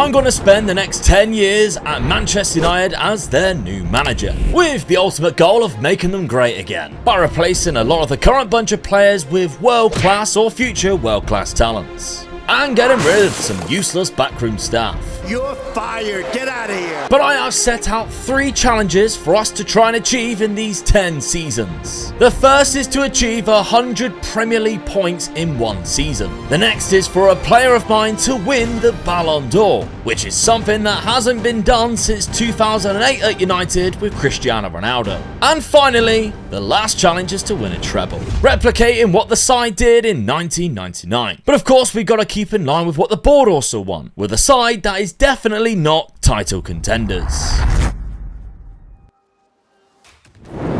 I'm going to spend the next 10 years at Manchester United as their new manager, with the ultimate goal of making them great again, by replacing a lot of the current bunch of players with world-class or future world-class talents, and getting rid of some useless backroom staff. You're fired. Get out of here. But I have set out 3 challenges for us to try and achieve in these 10 seasons. The first is to achieve 100 Premier League points in 1 season. The next is for a player of mine to win the Balon d'Or, which is something that hasn't been done since 2008 at United with Cristiano Ronaldo. And finally, the last challenge is to win a treble, replicating what the side did in 1999. But of course, we've got to keep in line with what the board also won, with a side that is definitely not title contenders.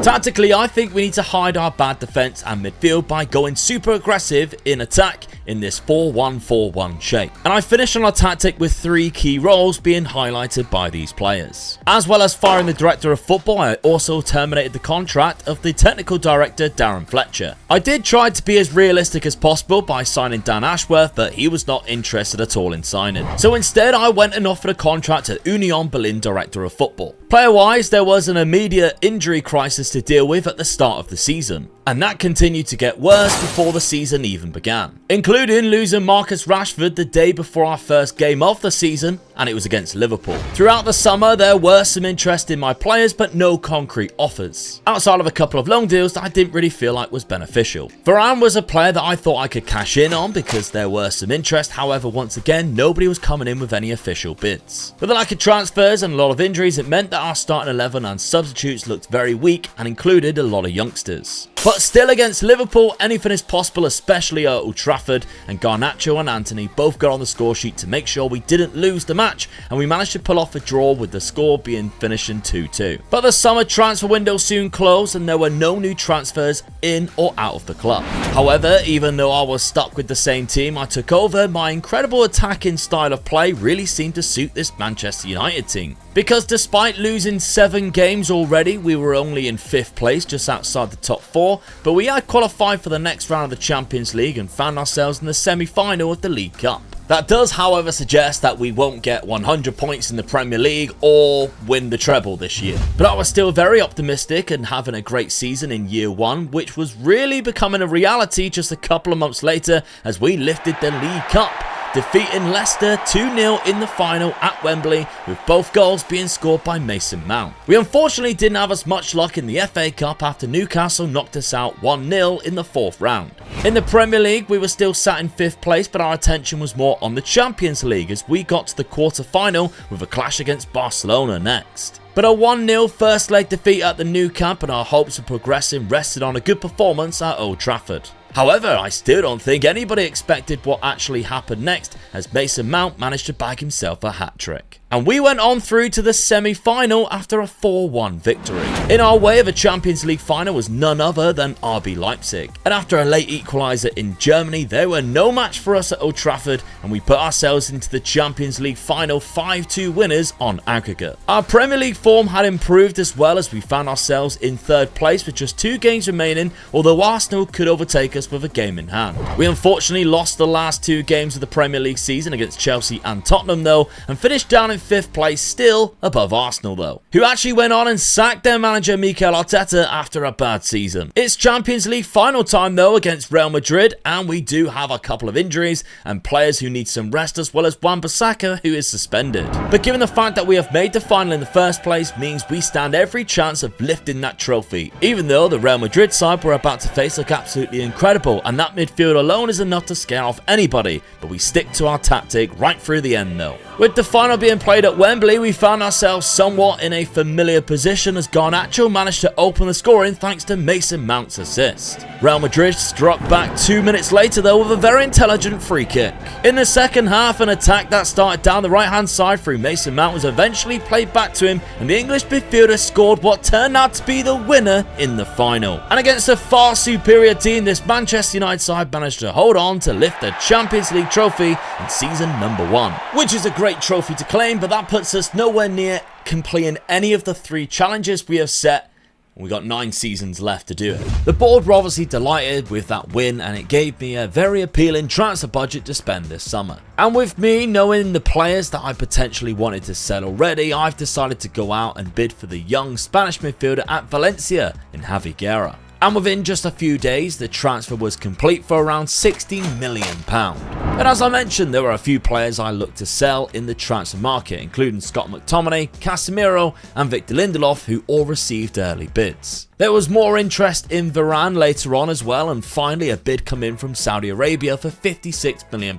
Tactically, I think we need to hide our bad defense and midfield by going super aggressive in attack in this 4-1-4-1 shape. And I finished on a tactic with 3 key roles being highlighted by these players. As well as firing the director of football, I also terminated the contract of the technical director Darren Fletcher. I did try to be as realistic as possible by signing Dan Ashworth, but he was not interested at all in signing. So instead, I went and offered a contract to Union Berlin director of football. Player-wise, there was an immediate injury crisis to deal with at the start of the season, and that continued to get worse before the season even began, including losing Marcus Rashford the day before our first game of the season, and it was against Liverpool. Throughout the summer, there were some interest in my players, but no concrete offers, outside of a couple of loan deals that I didn't really feel like was beneficial. Varane was a player that I thought I could cash in on because there were some interest, however, once again, nobody was coming in with any official bids. With the lack of transfers and a lot of injuries, it meant that our starting 11 and substitutes looked very weak and included a lot of youngsters. But still, against Liverpool, anything is possible, especially at Old Trafford, and Garnacho and Anthony both got on the score sheet to make sure we didn't lose the match, and we managed to pull off a draw with the score being finishing 2-2. But the summer transfer window soon closed and there were no new transfers in or out of the club. However, even though I was stuck with the same team I took over, my incredible attacking style of play really seemed to suit this Manchester United team. Because despite losing 7 games already, we were only in 5th place, just outside the top 4, but we had qualified for the next round of the Champions League and found ourselves in the semi-final of the League Cup. That does, however, suggest that we won't get 100 points in the Premier League or win the treble this year. But I was still very optimistic and having a great season in year 1, which was really becoming a reality just a couple of months later as we lifted the League Cup, defeating Leicester 2-0 in the final at Wembley, with both goals being scored by Mason Mount. We unfortunately didn't have as much luck in the FA Cup after Newcastle knocked us out 1-0 in the 4th round. In the Premier League, we were still sat in 5th place, but our attention was more on the Champions League as we got to the quarter-final with a clash against Barcelona next. But a 1-0 first leg defeat at the Nou Camp and our hopes of progressing rested on a good performance at Old Trafford. However, I still don't think anybody expected what actually happened next as Mason Mount managed to bag himself a hat-trick. And we went on through to the semi-final after a 4-1 victory. In our way of a Champions League final was none other than RB Leipzig. And after a late equaliser in Germany, they were no match for us at Old Trafford and we put ourselves into the Champions League final 5-2 winners on aggregate. Our Premier League form had improved as well as we found ourselves in 3rd place with just 2 games remaining, although Arsenal could overtake us with a game in hand. We unfortunately lost the last 2 games of the Premier League season against Chelsea and Tottenham though, and finished down in 5th place, still above Arsenal though, who actually went on and sacked their manager Mikel Arteta after a bad season. It's Champions League final time though against Real Madrid, and we do have a couple of injuries and players who need some rest, as well as Wan-Bissaka, who is suspended. But given the fact that we have made the final in the first place means we stand every chance of lifting that trophy, even though the Real Madrid side we're about to face look absolutely incredible, and that midfield alone is enough to scare off anybody, but we stick to our tactic right through the end though. With the final being played at Wembley, we found ourselves somewhat in a familiar position as Garnacho managed to open the scoring thanks to Mason Mount's assist. Real Madrid struck back 2 minutes later though with a very intelligent free kick. In the second half, an attack that started down the right hand side through Mason Mount was eventually played back to him, and the English midfielder scored what turned out to be the winner in the final. And against a far superior team, this Manchester United side managed to hold on to lift the Champions League trophy in season number 1, which is a great trophy to claim, but that puts us nowhere near completing any of the 3 challenges we have set and we got 9 seasons left to do it. The board were obviously delighted with that win, and it gave me a very appealing transfer budget to spend this summer. And with me knowing the players that I potentially wanted to sell already, I've decided to go out and bid for the young Spanish midfielder at Valencia in Javi Guerra. And within just a few days, the transfer was complete for around £60 million. And as I mentioned, there were a few players I looked to sell in the transfer market, including Scott McTominay, Casemiro and Victor Lindelof, who all received early bids. There was more interest in Varane later on as well, and finally a bid come in from Saudi Arabia for £56 million,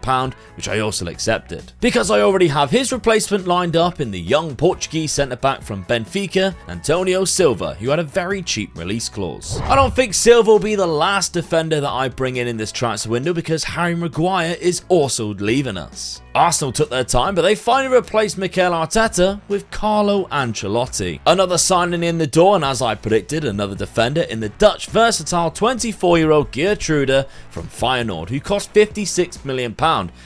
which I also accepted. Because I already have his replacement lined up in the young Portuguese centre-back from Benfica, Antonio Silva, who had a very cheap release clause. I don't think Silva will be the last defender that I bring in this transfer window, because Harry Maguire is also leaving us. Arsenal took their time, but they finally replaced Mikel Arteta with Carlo Ancelotti. Another signing in the door, and as I predicted, another defender in the Dutch versatile 24-year-old Geertruida from Feyenoord, who cost £56 million,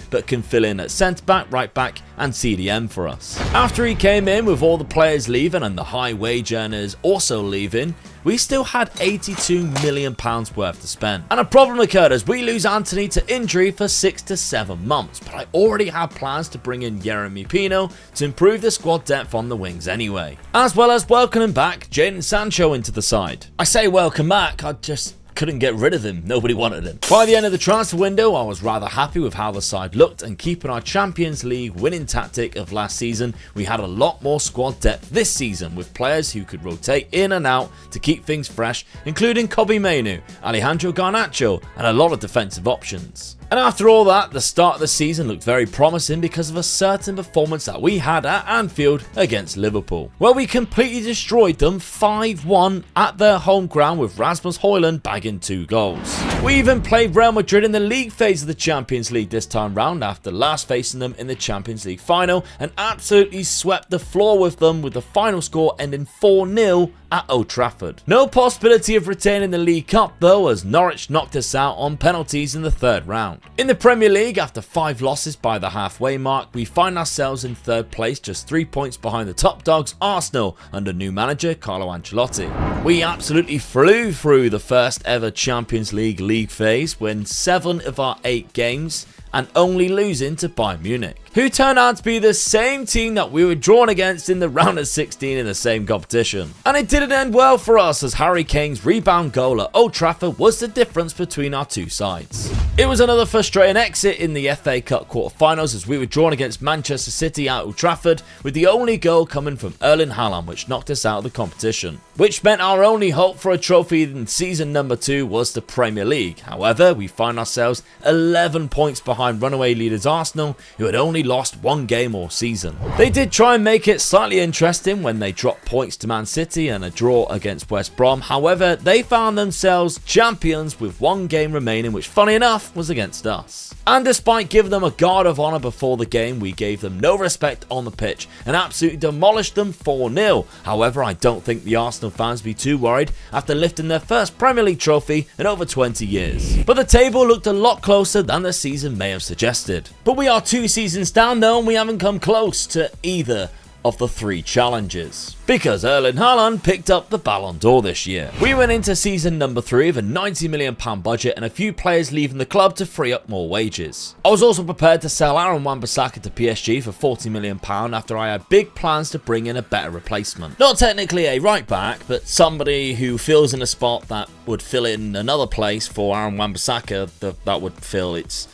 but can fill in at centre-back, right-back and CDM for us. After he came in with all the players leaving and the high wage earners also leaving, we still had £82 million worth to spend. And a problem occurred as we lose Anthony to injury for 6 to 7 months, but I already have plans to bring in Yeremy Pino to improve the squad depth on the wings anyway, as well as welcoming back Jadon Sancho into the side. I say welcome back, I just couldn't get rid of him, nobody wanted him. By the end of the transfer window, I was rather happy with how the side looked, and keeping our Champions League winning tactic of last season, we had a lot more squad depth this season with players who could rotate in and out to keep things fresh, including Kobbie Mainoo, Alejandro Garnacho and a lot of defensive options. And after all that, the start of the season looked very promising because of a certain performance that we had at Anfield against Liverpool, where we completely destroyed them 5-1 at their home ground with Rasmus Højlund bagging 2 goals. We even played Real Madrid in the league phase of the Champions League this time round after last facing them in the Champions League final, and absolutely swept the floor with them, with the final score ending 4-0 at Old Trafford. No possibility of retaining the League Cup though, as Norwich knocked us out on penalties in the 3rd round. In the Premier League, after 5 losses by the halfway mark, we find ourselves in 3rd place, just 3 points behind the top dogs Arsenal under new manager Carlo Ancelotti. We absolutely flew through the first ever Champions League phase, winning 7 of our 8 games and only losing to Bayern Munich, who turned out to be the same team that we were drawn against in the round of 16 in the same competition. And it didn't end well for us, as Harry Kane's rebound goal at Old Trafford was the difference between our 2 sides. It was another frustrating exit in the FA Cup quarter-finals, as we were drawn against Manchester City at Old Trafford, with the only goal coming from Erling Haaland, which knocked us out of the competition, which meant our only hope for a trophy in season number 2 was the Premier League. However, we find ourselves 11 points behind runaway leaders Arsenal, who had only lost 1 game all season. They did try and make it slightly interesting when they dropped points to Man City and a draw against West Brom. However, they found themselves champions with 1 game remaining, which funny enough was against us. And despite giving them a guard of honour before the game, we gave them no respect on the pitch and absolutely demolished them 4-0. However, I don't think the Arsenal fans will be too worried after lifting their first Premier League trophy in over 20 years. But the table looked a lot closer than the season may have suggested. But we are 2 seasons down though, and we haven't come close to either of the 3 challenges, because Erling Haaland picked up the Balon d'Or this year. We went into season number 3 with a £90 million budget and a few players leaving the club to free up more wages. I was also prepared to sell Aaron Wan-Bissaka to PSG for £40 million after I had big plans to bring in a better replacement. Not technically a right back, but somebody who fills in a spot that would fill in another place for Aaron Wan-Bissaka that would fill its...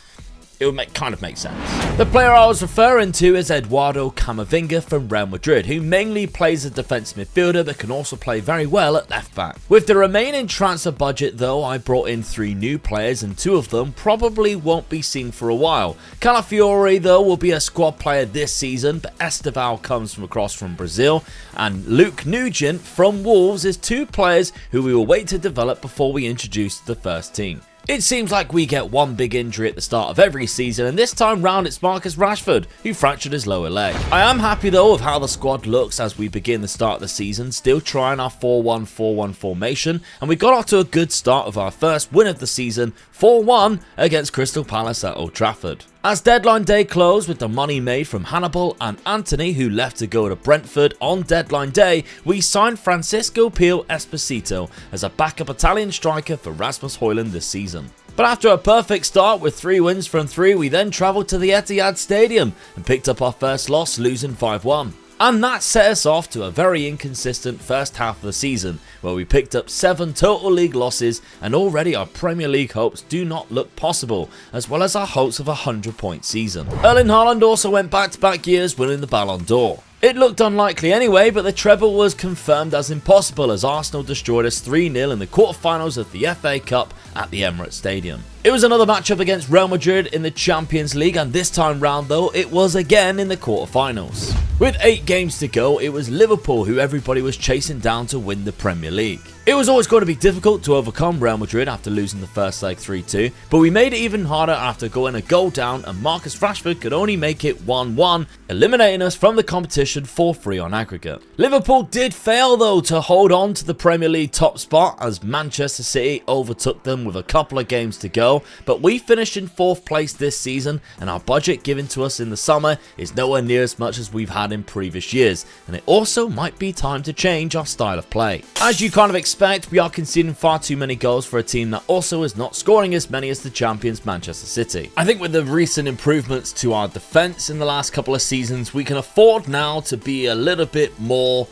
It would kind of make sense. The player I was referring to is Eduardo Camavinga from Real Madrid, who mainly plays as a defensive midfielder but can also play very well at left back. With the remaining transfer budget though, I brought in 3 new players, and 2 of them probably won't be seen for a while. Calafiori though will be a squad player this season, but Esteval comes from across from Brazil, and Luke Nugent from Wolves is 2 players who we will wait to develop before we introduce to the first team. It seems like we get 1 big injury at the start of every season, and this time round it's Marcus Rashford, who fractured his lower leg. I am happy though with how the squad looks as we begin the start of the season, still trying our 4-1-4-1 formation, and we got off to a good start with our first win of the season, 4-1 against Crystal Palace at Old Trafford. As deadline day closed with the money made from Hannibal and Anthony, who left to go to Brentford on deadline day, we signed Francisco Pio Esposito as a backup Italian striker for Rasmus Højlund this season. But after a perfect start with 3 wins from 3, we then travelled to the Etihad Stadium and picked up our first loss, losing 5-1. And that set us off to a very inconsistent first half of the season, where we picked up 7 total league losses, and already our Premier League hopes do not look possible, as well as our hopes of a 100-point season. Erling Haaland also went back-to-back years winning the Balon d'Or. It looked unlikely anyway, but the treble was confirmed as impossible as Arsenal destroyed us 3-0 in the quarterfinals of the FA Cup at the Emirates Stadium. It was another matchup against Real Madrid in the Champions League, and this time round though, it was again in the quarterfinals. With 8 games to go, it was Liverpool who everybody was chasing down to win the Premier League. It was always going to be difficult to overcome Real Madrid after losing the first leg 3-2, but we made it even harder after going a goal down, and Marcus Rashford could only make it 1-1, eliminating us from the competition 4-3 on aggregate. Liverpool did fail though to hold on to the Premier League top spot as Manchester City overtook them with a couple of games to go, but we finished in 4th place this season, and our budget given to us in the summer is nowhere near as much as we've had in previous years, and it also might be time to change our style of play. As you kind of expect, we are conceding far too many goals for a team that also is not scoring as many as the champions Manchester City. I think with the recent improvements to our defence in the last couple of seasons, we can afford now to be a little bit more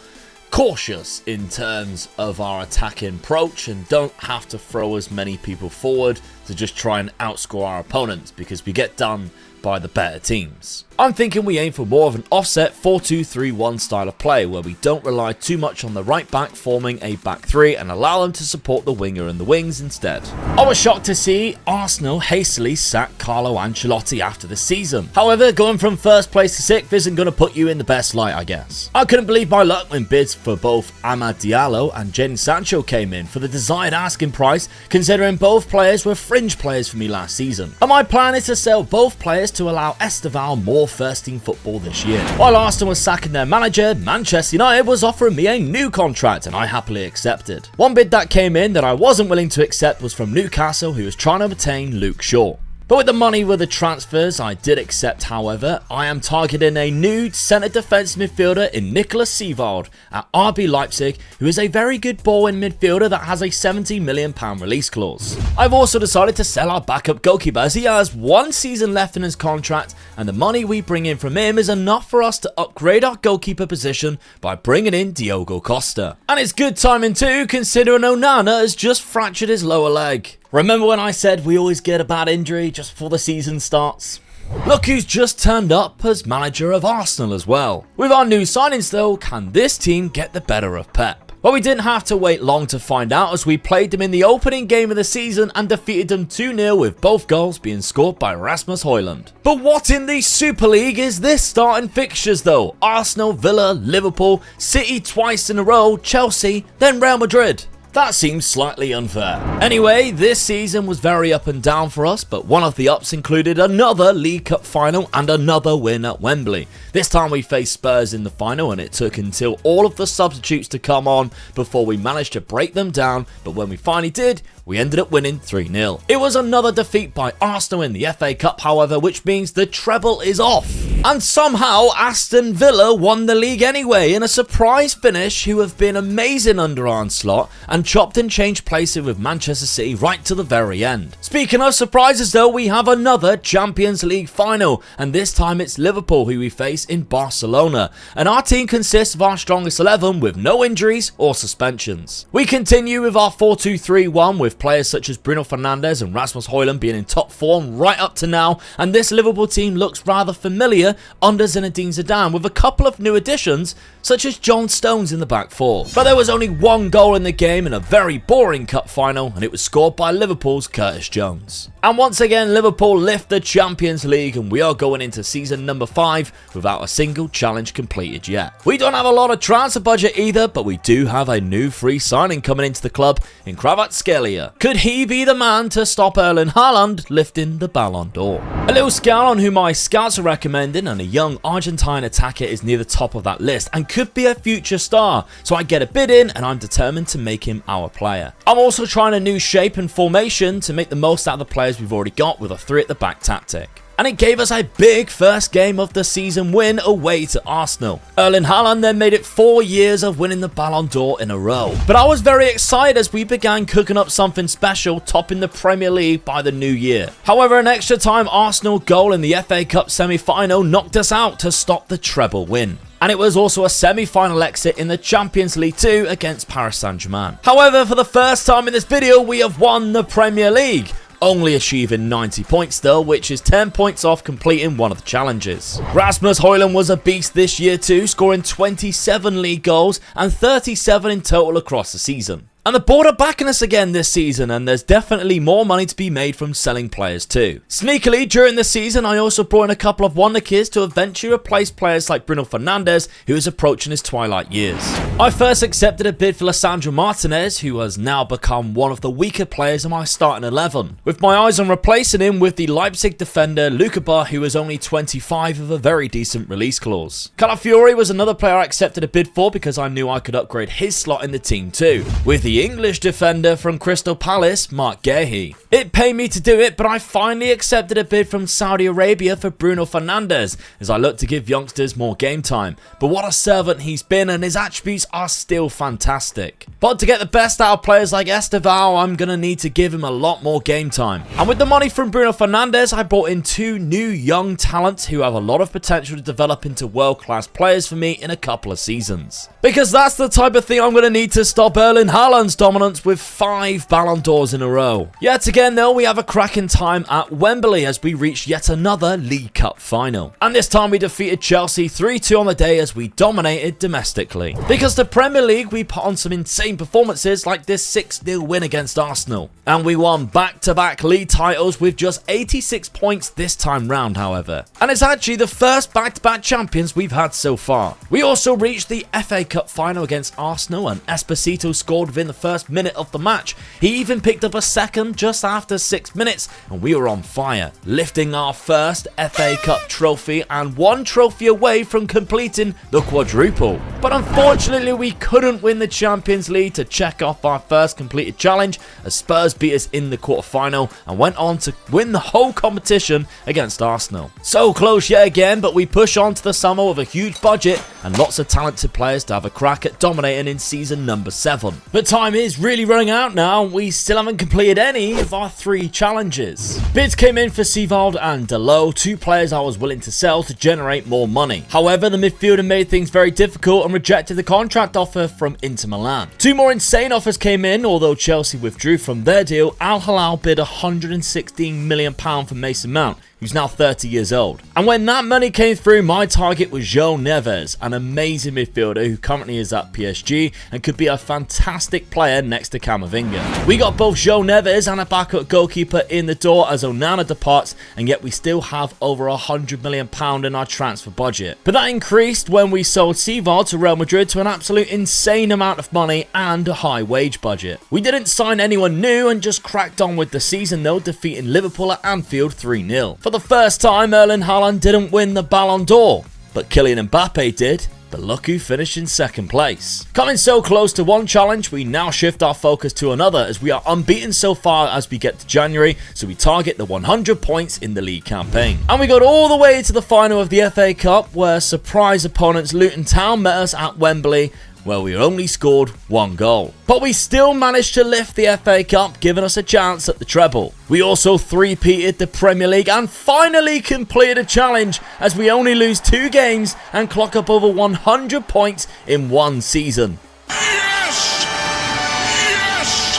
cautious in terms of our attacking approach and don't have to throw as many people forward to just try and outscore our opponents, because we get done by the better teams. I'm thinking we aim for more of an offset 4-2-3-1 style of play, where we don't rely too much on the right back forming a back 3 and allow them to support the winger and the wings instead. I was shocked to see Arsenal hastily sack Carlo Ancelotti after the season. However, going from 1st place to 6th isn't going to put you in the best light, I guess. I couldn't believe my luck when bids for both Amad Diallo and Jadon Sancho came in for the desired asking price, considering both players were fringe players for me last season. And my plan is to sell both players to allow Esteval more first-team football this year. While Arsenal was sacking their manager, Manchester United was offering me a new contract, and I happily accepted. One bid that came in that I wasn't willing to accept was from Newcastle, who was trying to obtain Luke Shaw. But with the money with the transfers I did accept, however, I am targeting a new centre defence midfielder in Nicolas Seevold at RB Leipzig, who is a very good ball-in midfielder that has a £70 million release clause. I've also decided to sell our backup goalkeeper as he has 1 season left in his contract, and the money we bring in from him is enough for us to upgrade our goalkeeper position by bringing in Diogo Costa. And it's good timing too, considering Onana has just fractured his lower leg. Remember when I said we always get a bad injury just before the season starts? Look who's just turned up as manager of Arsenal as well. With our new signings though, can this team get the better of Pep? Well, we didn't have to wait long to find out, as we played them in the opening game of the season and defeated them 2-0, with both goals being scored by Rasmus Højlund. But what in the Super League is this starting fixtures though? Arsenal, Villa, Liverpool, City twice in a row, Chelsea, then Real Madrid. That seems slightly unfair. Anyway, this season was very up and down for us, but one of the ups included another League Cup final and another win at Wembley. This time we faced Spurs in the final, and it took until all of the substitutes to come on before we managed to break them down, but when we finally did, we ended up winning 3-0. It was another defeat by Arsenal in the FA Cup, however, which means the treble is off. And somehow Aston Villa won the league anyway in a surprise finish, who have been amazing under Arne Slot and chopped and changed places with Manchester City right to the very end. Speaking of surprises though, we have another Champions League final, and this time it's Liverpool who we face in Barcelona, and our team consists of our strongest 11 with no injuries or suspensions. We continue with our 4-2-3-1 with players such as Bruno Fernandes and Rasmus Højlund being in top form right up to now, and this Liverpool team looks rather familiar under Zinedine Zidane, with a couple of new additions such as John Stones in the back 4. But there was only 1 goal in the game in a very boring cup final, and it was scored by Liverpool's Curtis Jones. And once again, Liverpool lift the Champions League, and we are going into season number 5 without a single challenge completed yet. We don't have a lot of transfer budget either, but we do have a new free signing coming into the club in Kvaratskhelia. Could he be the man to stop Erling Haaland lifting the Balon d'Or? A little scout on who my scouts are recommending, and a young Argentine attacker is near the top of that list and could be a future star, so I get a bid in and I'm determined to make him our player. I'm also trying a new shape and formation to make the most out of the players we've already got with a 3 at the back tactic. and it gave us a big first game of the season win away to Arsenal. Erling Haaland then made it 4 years of winning the Ballon d'Or in a row. But I was very excited as we began cooking up something special, topping the Premier League by the new year. However, an extra time Arsenal goal in the FA Cup semi-final knocked us out to stop the treble win. And it was also a semi-final exit in the Champions League 2 against Paris Saint-Germain. However, for the first time in this video, we have won the Premier League, only achieving 90 points though, which is 10 points off completing one of the challenges. Rasmus Højlund was a beast this year too, scoring 27 league goals and 37 in total across the season. And the board are backing us again this season, and there's definitely more money to be made from selling players too. Sneakily, during the season, I also brought in a couple of wonder kids to eventually replace players like Bruno Fernandes, who is approaching his twilight years. I first accepted a bid for Lisandro Martinez, who has now become one of the weaker players in my starting 11, with my eyes on replacing him with the Leipzig defender Lukeba, who is only 25 with a very decent release clause. Calafiori was another player I accepted a bid for because I knew I could upgrade his slot in the team too, with the English defender from Crystal Palace, Mark Guehi. It paid me to do it, but I finally accepted a bid from Saudi Arabia for Bruno Fernandes, as I look to give youngsters more game time. But what a servant he's been, and his attributes are still fantastic. But to get the best out of players like Estevao, I'm going to need to give him a lot more game time. And with the money from Bruno Fernandes, I brought in 2 new young talents who have a lot of potential to develop into world-class players for me in a couple of seasons. Because that's the type of thing I'm going to need to stop Erling Haaland's dominance with 5 Ballon d'Ors in a row. Yet again though, we have a cracking time at Wembley as we reach yet another League Cup final. And this time we defeated Chelsea 3-2 on the day as we dominated domestically. Because the Premier League, we put on some insane performances like this 6-0 win against Arsenal. And we won back-to-back league titles with just 86 points this time round, however. And it's actually the first back-to-back champions we've had so far. We also reached the FA Cup final against Arsenal, and Esposito scored within the first minute of the match. He even picked up a second just after 6 minutes, and we were on fire, lifting our first FA Cup trophy and 1 trophy away from completing the quadruple. But unfortunately, we couldn't win the Champions League to check off our first completed challenge, as Spurs beat us in the quarterfinal and went on to win the whole competition against Arsenal. So close yet again, but we push on to the summer with a huge budget and lots of talented players to have a crack at dominating in season number 7. But time is really running out now, and we still haven't completed any of our 3 challenges. Bids came in for Seevald and Dalot, 2 players I was willing to sell to generate more money. However, the midfielder made things very difficult and rejected the contract offer from Inter Milan. 2 more insane offers came in, although Chelsea withdrew from their deal. Al Hilal bid £116 million for Mason Mount, who's now 30 years old. And when that money came through, my target was João Neves, an amazing midfielder who currently is at PSG and could be a fantastic player next to Camavinga. We got both João Neves and a backup goalkeeper in the door as Onana departs, and yet we still have over £100 million in our transfer budget. But that increased when we sold Seevald to Real Madrid to an absolute insane amount of money and a high wage budget. We didn't sign anyone new and just cracked on with the season though, defeating Liverpool at Anfield 3-0. For the first time, Erling Haaland didn't win the Ballon d'Or, but Kylian Mbappe did. But look who finished in second place. Coming so close to one challenge, we now shift our focus to another as we are unbeaten so far as we get to January, so we target the 100 points in the league campaign. And we got all the way to the final of the FA Cup, where surprise opponents Luton Town met us at Wembley, where we only scored 1 goal. But we still managed to lift the FA Cup, giving us a chance at the treble. We also three-peated the Premier League and finally completed a challenge, as we only lose 2 games and clock up over 100 points in 1 season.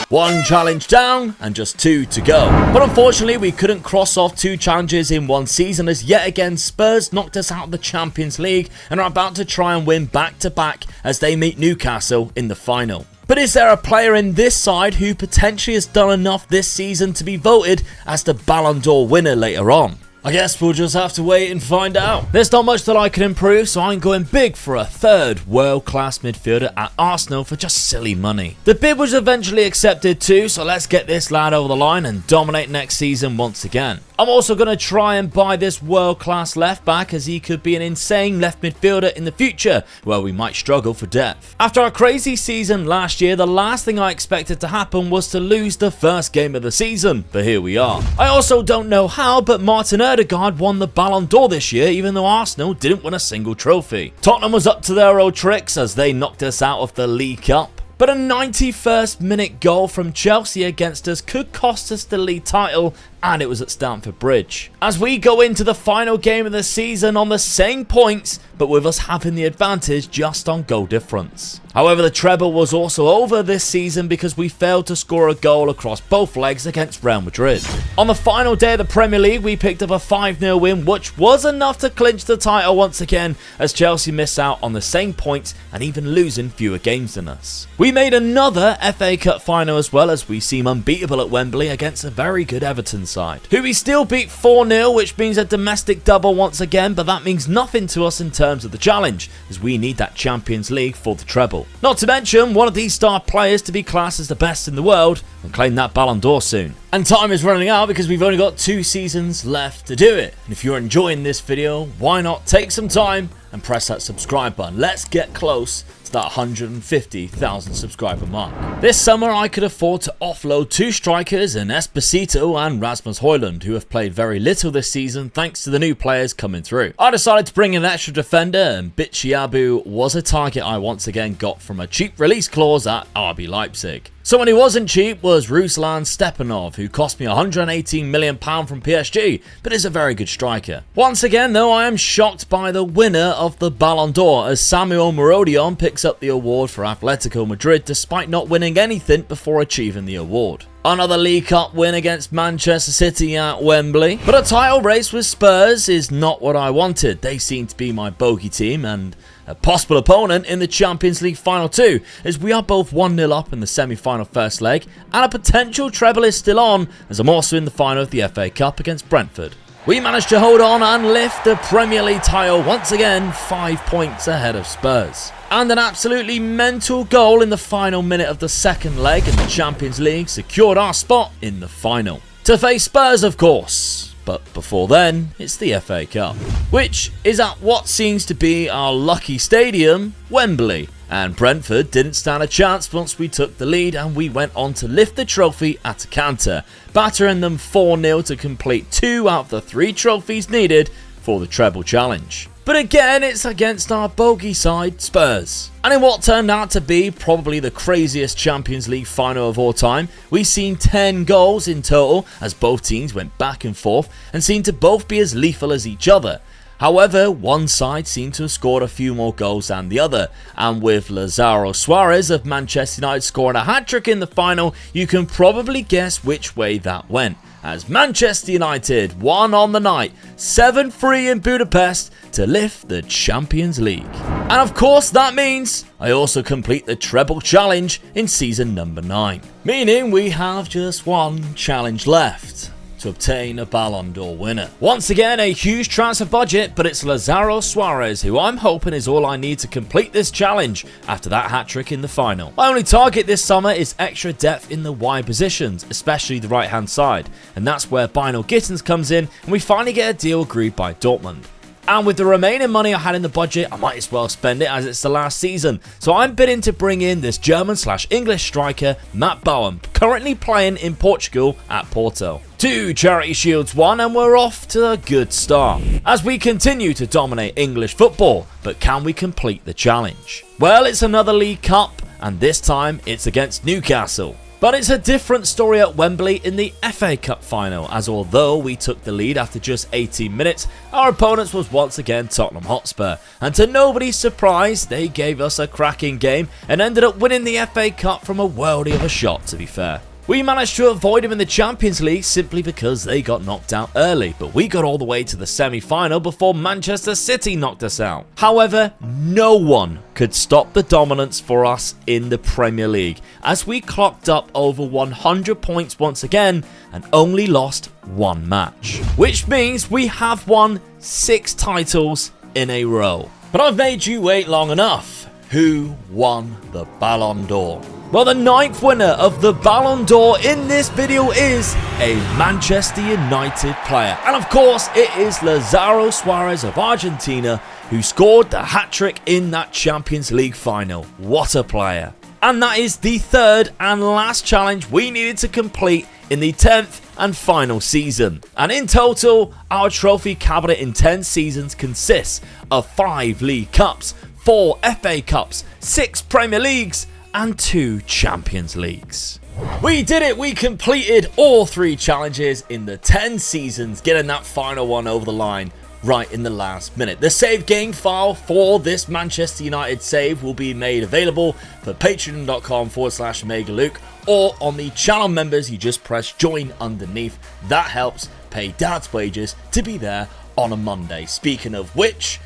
One challenge down and just 2 to go. But unfortunately, we couldn't cross off 2 challenges in 1 season, as yet again Spurs knocked us out of the Champions League and are about to try and win back-to-back as they meet Newcastle in the final. But is there a player in this side who potentially has done enough this season to be voted as the Ballon d'Or winner later on? I guess we'll just have to wait and find out. There's not much that I can improve, so I'm going big for a 3rd world-class midfielder at Arsenal for just silly money. The bid was eventually accepted too, so let's get this lad over the line and dominate next season once again. I'm also going to try and buy this world-class left back, as he could be an insane left midfielder in the future where we might struggle for depth. After our crazy season last year, the last thing I expected to happen was to lose the first game of the season, but here we are. I also don't know how, but Martin Ødegaard won the Balon d'Or this year, even though Arsenal didn't win a single trophy. Tottenham was up to their old tricks as they knocked us out of the League Cup. But a 91st minute goal from Chelsea against us could cost us the league title, and it was at Stamford Bridge. As we go into the final game of the season on the same points, but with us having the advantage just on goal difference. However, the treble was also over this season because we failed to score a goal across both legs against Real Madrid. On the final day of the Premier League, we picked up a 5-0 win, which was enough to clinch the title once again, as Chelsea missed out on the same points and even losing fewer games than us. We made another FA Cup final as well, as we seem unbeatable at Wembley against a very good Everton side, who we still beat 4-0, which means a domestic double once again, but that means nothing to us in terms of the challenge, as we need that Champions League for the treble. Not to mention one of these star players to be classed as the best in the world and claim that Balon d'Or soon. And time is running out because we've only got 2 seasons left to do it. And if you're enjoying this video, why not take some time and press that subscribe button. Let's get close to that 150,000 subscriber mark. This summer I could afford to offload 2 strikers in Esposito and Rasmus Højlund, who have played very little this season thanks to the new players coming through. I decided to bring in an extra defender, and Bichiabu was a target I once again got from a cheap release clause at RB Leipzig. Someone who wasn't cheap was Ruslan Stepanov, who cost me £118 million from PSG, but is a very good striker. Once again though, I am shocked by the winner of the Balon d'Or, as Samuel Morodion picks up the award for Atletico Madrid despite not winning anything before achieving the award. Another League Cup win against Manchester City at Wembley, but a title race with Spurs is not what I wanted. They seem to be my bogey team and a possible opponent in the Champions League final too, as we are both 1-0 up in the semi-final first leg, and a potential treble is still on, as I'm also in the final of the FA Cup against Brentford. We managed to hold on and lift the Premier League title once again, 5 points ahead of Spurs. And an absolutely mental goal in the final minute of the second leg in the Champions League secured our spot in the final. To face Spurs, of course. But before then, it's the FA Cup, which is at what seems to be our lucky stadium, Wembley. And Brentford didn't stand a chance once we took the lead, and we went on to lift the trophy at a canter, battering them 4-0 to complete 2 out of the 3 trophies needed for the treble challenge. But again, it's against our bogey side, Spurs. And in what turned out to be probably the craziest Champions League final of all time, we've seen 10 goals in total, as both teams went back and forth and seemed to both be as lethal as each other. However, one side seemed to have scored a few more goals than the other, and with Lazaro Suarez of Manchester United scoring a hat-trick in the final, you can probably guess which way that went, as Manchester United won on the night, 7-3 in Budapest, to lift the Champions League. And of course that means I also complete the treble challenge in season number 9, meaning we have just one challenge left to obtain a Balon d'Or winner. Once again, a huge transfer budget, but it's Lazaro Suarez who I'm hoping is all I need to complete this challenge after that hat-trick in the final. My only target this summer is extra depth in the wide positions, especially the right hand side, and that's where Bino Gittins comes in, and we finally get a deal agreed by Dortmund. And with the remaining money I had in the budget, I might as well spend it as it's the last season. So I'm bidding to bring in this German/English striker, Matt Bowen, currently playing in Portugal at Porto. 2 Charity Shields won, and we're off to a good start as we continue to dominate English football. But can we complete the challenge? Well, it's another League Cup, and this time it's against Newcastle. But it's a different story at Wembley in the FA Cup final, as although we took the lead after just 18 minutes, our opponents was once again Tottenham Hotspur, and to nobody's surprise, they gave us a cracking game and ended up winning the FA Cup from a worldie of a shot, to be fair. We managed to avoid them in the Champions League simply because they got knocked out early, but we got all the way to the semi-final before Manchester City knocked us out. However, no one could stop the dominance for us in the Premier League, as we clocked up over 100 points once again and only lost 1 match, which means we have won 6 titles in a row. But I've made you wait long enough. Who won the Balon d'Or? Well, the 9th winner of the Balon d'Or in this video is a Manchester United player. And of course, it is Lázaro Suárez of Argentina who scored the hat-trick in that Champions League final. What a player. And that is the third and last challenge we needed to complete in the 10th and final season. And in total, our trophy cabinet in 10 seasons consists of 5 League Cups, 4 FA Cups, 6 Premier Leagues, and 2 Champions Leagues. We did it! We completed all 3 challenges in the 10 seasons, getting that final one over the line right in the last minute. The save game file for this Manchester United save will be made available for patreon.com/OmegaLuke or on the channel members. You just press join underneath. That helps pay Dad's wages to be there on a Monday. Speaking of which,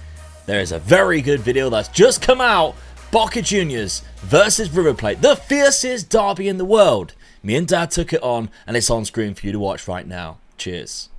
there is a very good video that's just come out. Boca Juniors versus River Plate, the fiercest derby in the world. Me and Dad took it on, and it's on screen for you to watch right now. Cheers.